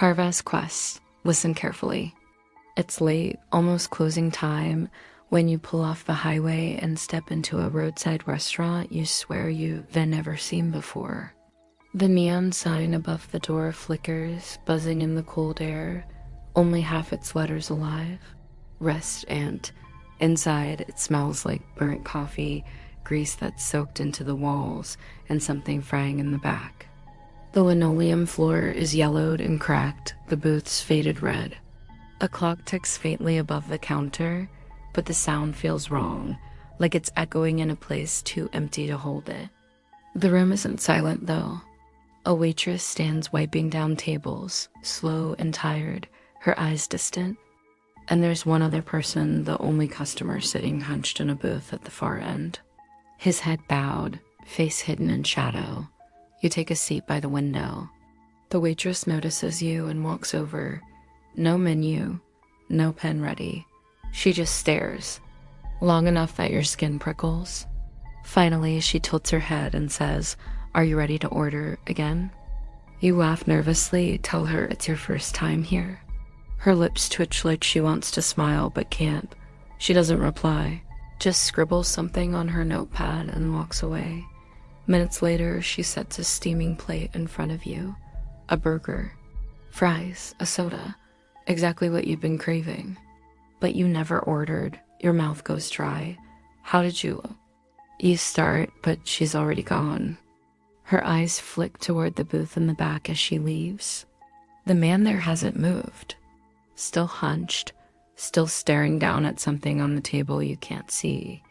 Parvaz Quest. Listen carefully. It's late, almost closing time, when you pull off the highway and step into a roadside restaurant you swear you've never seen before. The neon sign above the door flickers, buzzing in the cold air, only half its letters alive. Rest, and inside it smells like burnt coffee, grease that's soaked into the walls, and something frying in the back. The linoleum floor is yellowed and cracked, the booth's faded red. A clock ticks faintly above the counter, but the sound feels wrong, like it's echoing in a place too empty to hold it. The room isn't silent, though. A waitress stands wiping down tables, slow and tired, her eyes distant. And there's one other person, the only customer, sitting hunched in a booth at the far end. His head bowed, face hidden in shadow. You take a seat by the window. The waitress notices you and walks over. No menu, no pen ready. She just stares, long enough that your skin prickles. Finally, she tilts her head and says, "Are you ready to order again?" You laugh nervously, tell her it's your first time here. Her lips twitch like she wants to smile but can't. She doesn't reply, just scribbles something on her notepad and walks away. Minutes later, she sets a steaming plate in front of you. A burger, fries, a soda. Exactly what you've been craving. But you never ordered. Your mouth goes dry. How did you? You start, but she's already gone. Her eyes flick toward the booth in the back as she leaves. The man there hasn't moved. Still hunched, still staring down at something on the table you can't see.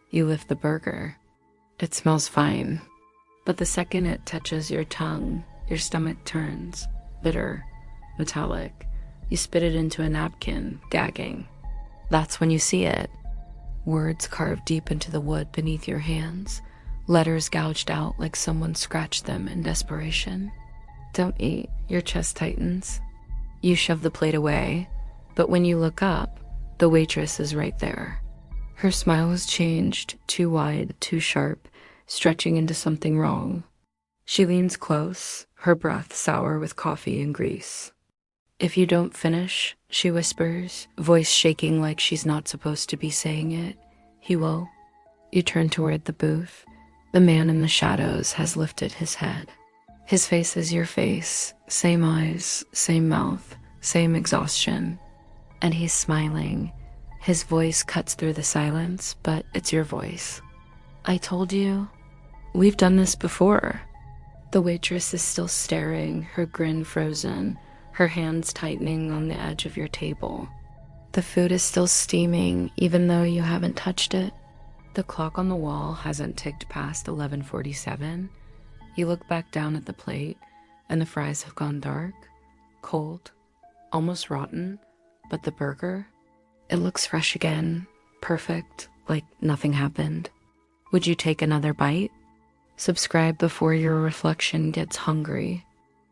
You lift the burger. It smells fine. But the second it touches your tongue, your stomach turns, bitter, metallic. You spit it into a napkin, gagging. That's when you see it. Words carved deep into the wood beneath your hands. Letters gouged out like someone scratched them in desperation. Don't eat, your chest tightens. You shove the plate away, but when you look up, the waitress is right there. Her smile has changed, too wide, too sharp, stretching into something wrong. She leans close, her breath sour with coffee and grease. "If you don't finish," she whispers, voice shaking like she's not supposed to be saying it, "he will." You turn toward the booth. The man in the shadows has lifted his head. His face is your face, same eyes, same mouth, same exhaustion. And he's smiling. His voice cuts through the silence, but it's your voice. "I told you. We've done this before." The waitress is still staring, her grin frozen, her hands tightening on the edge of your table. The food is still steaming, even though you haven't touched it. The clock on the wall hasn't ticked past 11:47. You look back down at the plate, and the fries have gone dark, cold, almost rotten, but the burger, it looks fresh again, perfect, like nothing happened. Would you take another bite? Subscribe before your reflection gets hungry.